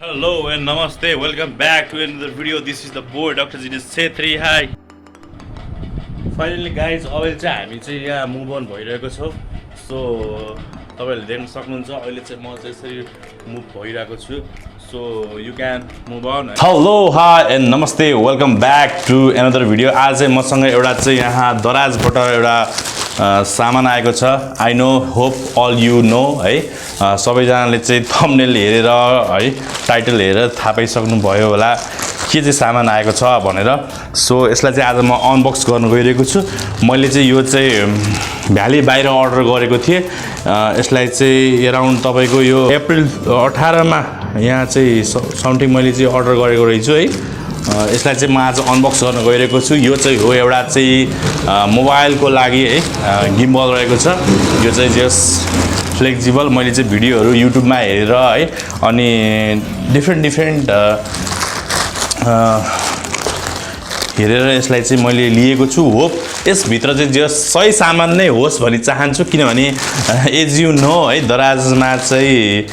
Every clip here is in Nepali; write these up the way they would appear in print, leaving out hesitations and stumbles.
Hello and namaste. Welcome back to another video. This is the boy Dr. Zhiyun Setri. Hi. Finally guys, अहिले चाहिँ हामी चाहिँ यहाँ मुभ अन भइरहेको छौँ. सो तपाईहरुले देख्न सक्नुहुन्छ अहिले चाहिँ म चाहिँ यसरी मुभ भइरहेको छु. So you can move on. Hello, hi and namaste. Welcome back to another video. आज चाहिँ मसँग एउटा चाहिँ यहाँ दराजबाट एउटा सामान आएको छ. I know, hope all you know है. सबैजनाले चाहिँ थम्बनेल हेरेर है टाइटल हेरेर थाहा पाइसक्नु भयो होला के चाहिँ सामान आएको छ भनेर. सो यसलाई चाहिँ आज म अनबक्स गर्न गइरहेको छु. मैले चाहिँ यो चाहिँ भ्याली बाहिर अर्डर गरेको थिएँ. यसलाई चाहिँ अराउन्ड तपाईको यो अप्रिल 18 मा यहाँ चाहिँ समथिङ मैले चाहिँ अर्डर गरेको रहेछु है. यसलाई चाहिँ म आज अनबक्स गर्न गइरहेको छु. यो चाहिँ हो एउटा चाहिँ मोबाइलको लागि है गिम्बल रहेको छ. यो चाहिँ जस्ट फ्लेक्सिबल. मैले चाहिँ भिडियोहरू युट्युबमा हेरेर है अनि डिफ्रेन्ट हेरेर यसलाई चाहिँ मैले लिएको छु. होप यसभित्र चाहिँ जो सही सामान नै होस् भनी चाहन्छु. किनभने एज यु नो है दराजमा चाहिँ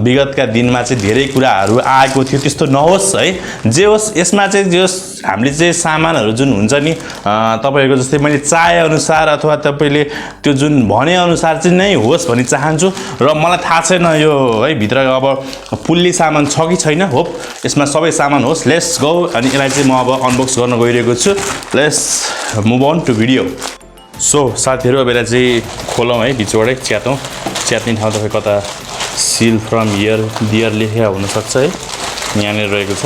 विगतका दिनमा चाहिँ धेरै कुराहरू आएको थियो. त्यस्तो नहोस् है. जे होस् यसमा चाहिँ जे हामीले चाहिँ सामानहरू जुन हुन्छ नि तपाईहरुको जस्तै मैले चाहे अनुसार अथवा तपाईले त्यो जुन भने अनुसार चाहिँ नै होस् भनी चाहन्छु. र मलाई थाहा छैन यो है भित्र अब फुल्ली सामान छ कि छैन. होप यसमा सबै सामान होस्. Let's go. अनि यसलाई चाहिँ म अब अनबक्स गर्न गइरहेको छु. Let's move on to video. So साथीहरु अब यसलाई चाहिँ खोलौँ है भित्रबाटै च्यातौँ. च्यात्ने ठाउँ तपाईँ कता सिल फ्रम हियर डियर लेखेको हुनसक्छ है. यहाँनिर रहेको छ.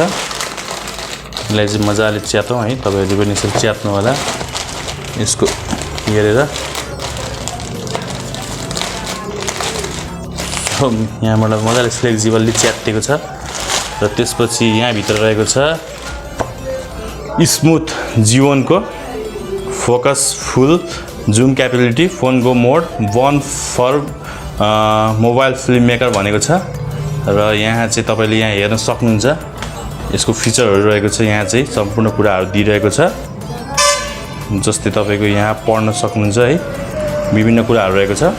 यसलाई चाहिँ मजाले च्यातौँ है. तपाईहरुले पनि यसरी च्यात्नु होला यसको हेरेर. यहाँबाट मजाले फ्लेक्सिबली च्यातिएको छ. र त्यसपछि यहाँ भित्र रहेको छ स्मुथ जीवनको फोकस फुल जुम क्यापेबिलिटी फोनको मोड 1 फर मोबाइल फिल्म मेकर भनेको छ. र यहाँ चाहिँ तपाईले यहाँ हेर्न सक्नुहुन्छ यसको फिचरहरू रहेको छ. यहाँ चाहिँ सम्पूर्ण कुराहरू दिइरहेको छ. जस्तै तपाईको यहाँ पढ्न सक्नुहुन्छ है. विभिन्न कुराहरू रहेको छ.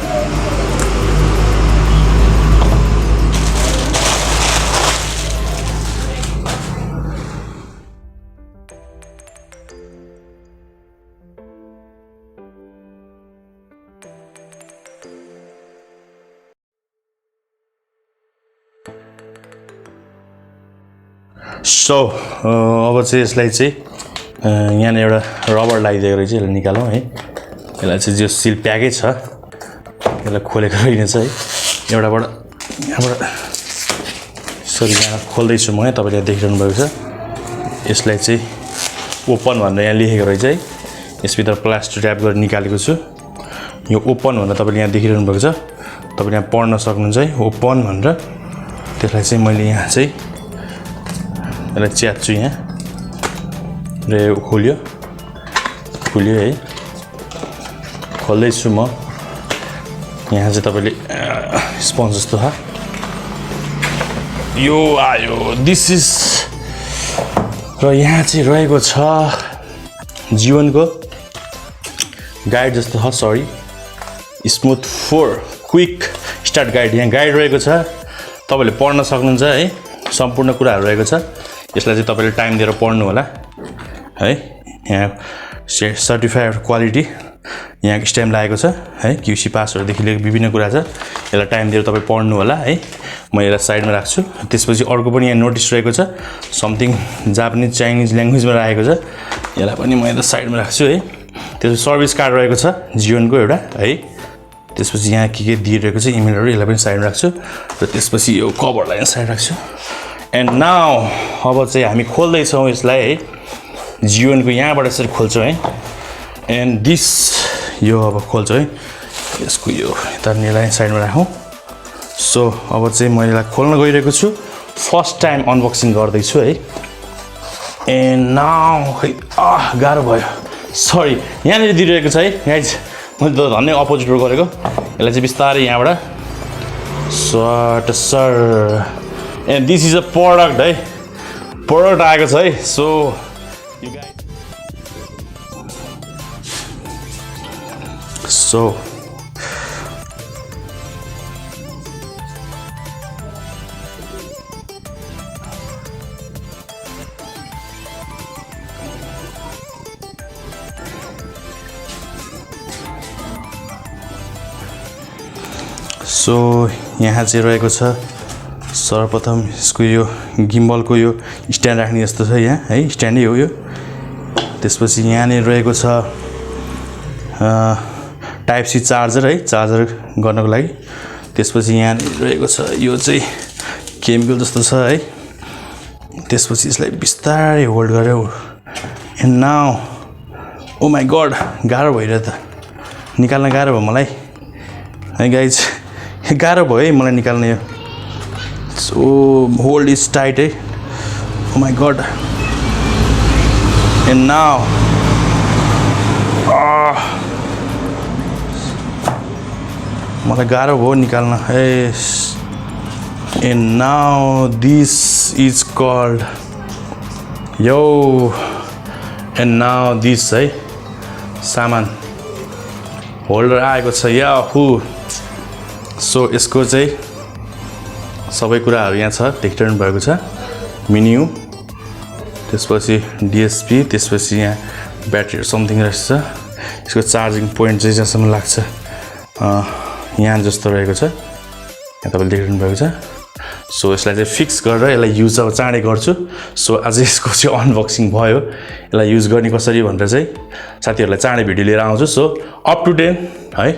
सो अब चाहिँ यसलाई चाहिँ यहाँ एउटा रबर लगाइदिएको रहेछ. यसलाई निकालौँ है. यसलाई चाहिँ जो सिल प्याकै छ यसलाई खोलेको रहेछ है. एउटाबाट यहाँबाट सरी यहाँ खोल्दैछु म. तपाईले देखिरहनु भएको छ. यसलाई चाहिँ ओपन भनेर यहाँ लेखेको रहेछ है. यसभित्र प्लास्टिक र्याप गरेर निकालेको छु. यो ओपन भनेर तपाईले यहाँ देखिरहनु भएको छ. तपाईले यहाँ पढ्न सक्नुहुन्छ है ओपन भनेर. त्यसलाई चाहिँ मैले यहाँ चाहिँ यसलाई च्यात्छु यहाँ र खोल्यो है. खोल्दैछु म. यहाँ चाहिँ तपाईले स्पन्ज जस्तो छ यो आयो. दिस इज र यहाँ चाहिँ रहेको छ जीवनको गाइड जस्तो छ. Sorry smooth 4 quick start guide. यहाँ गाइड रहेको छ. तपाईले पढ्न सक्नुहुन्छ है. सम्पूर्ण कुराहरू रहेको छ. यसलाई चाहिँ तपाईले टाइम दिएर पढ्नु होला है. यहाँ सर्टिफाइड क्वालिटी यहाँ स्ट्याम्प लागेको छ है. क्युसी पासहरुदेखि लिएर विभिन्न कुरा छ. यसलाई टाइम दिएर तपाई पढ्नु होला है. म यसलाई साइडमा राख्छु. त्यसपछि अर्को पनि यहाँ नोटिस रहेको छ. समथिङ जापानिज चाइनिज ल्याङ्ग्वेजमा राखेको छ. यसलाई पनि म यहाँ साइडमा राख्छु है. त्यसपछि सर्भिस कार्ड रहेको छ जियोनको एउटा है. त्यसपछि यहाँ के दिइरहेको छ इमेलहरु. यसलाई पनि साइडमा राख्छु. र त्यसपछि यो कभरलाई यहाँ साइड राख्छु. एन्ड नाउ अब चाहिँ हामी खोल्दै छौं यसलाई है. जीवनको यहाँबाट यसरी खोल्छौं है. एन्ड दिस यो अब खोल्छौं है. यसको यो यता नेलाई साइडमा राखौं. सो अब चाहिँ म यसलाई खोल्न गइरहेको छु. फर्स्ट टाइम अनबक्सिङ गर्दै छु है. एन्ड नाउ खै गाह्रो भयो. सरी यहाँनिर दिइरहेको छ है गाइज. मैले त धन्नै अपोजिटबाट गरेको. यसलाई चाहिँ बिस्तारै यहाँबाट sir and this is a product है. प्रोडक्ट आएको छ है. So you guys so so यहाँ चाहिँ रहेको छ सर्वप्रथम यसको यो गिम्बलको यो स्ट्यान्ड राख्ने जस्तो छ यहाँ है, स्ट्यान्डै हो यो। त्यसपछि यहाँनिर रहेको छ टाइप सी चार्जर है, चार्जर गर्नको लागि। त्यसपछि यहाँनिर रहेको छ यो चाहिँ केमिकल जस्तो छ है। त्यसपछि यसलाई बिस्तारै होल्ड गरेर and now oh my god गाह्रो भइरहेछ त, निकाल्न गाह्रो भयो मलाई है गाइज, गाह्रो भयो है मलाई निकाल्न यो। सो होल्ड इज टाइट है, oh my god and now मलाई गाह्रो भयो निकाल्न है। And now this is called यो एन्ड नाउ दिस है सामान होल्डर आएको छ याहु। सो यसको चाहिँ सबै कुराहरू यहाँ छ, देखिरहनु भएको छ। मेन्यु, त्यसपछि डिएसपी, त्यसपछि यहाँ ब्याट्री समथिङ रहेछ। यसको चार्जिङ पोइन्ट चाहिँ जहाँसम्म लाग्छ यहाँ जस्तो रहेको छ, यहाँ तपाईँले देखिरहनु भएको छ। सो यसलाई चाहिँ फिक्स गरेर यसलाई युज अब चाँडै गर्छु। सो आज यसको चाहिँ अनबक्सिङ भयो, यसलाई युज गर्ने कसरी भनेर चाहिँ साथीहरूलाई चाँडै भिडियो लिएर आउँछु। सो अप टु 10 है,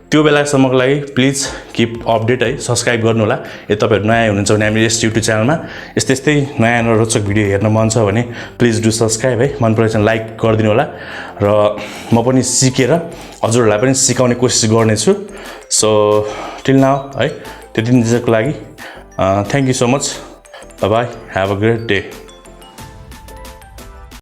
त्यो बेलासम्मको लागि प्लिज किप अपडेट है, सब्सक्राइब गर्नु होला। यदि तपाईँहरू नयाँ हुनुहुन्छ भने हामी यस युट्युब च्यानलमा यस्तै नयाँ रोचक भिडियो हेर्न मन छ भने प्लिज डु सब्सक्राइब है, मन परेछ भने लाइक गरिदिनु होला। र म पनि सिकेर हजुरहरूलाई पनि सिकाउने कोसिस गर्नेछु। सो टिल नाउ है, त्यति दिनको लागि thank you so much, by by, have a great day.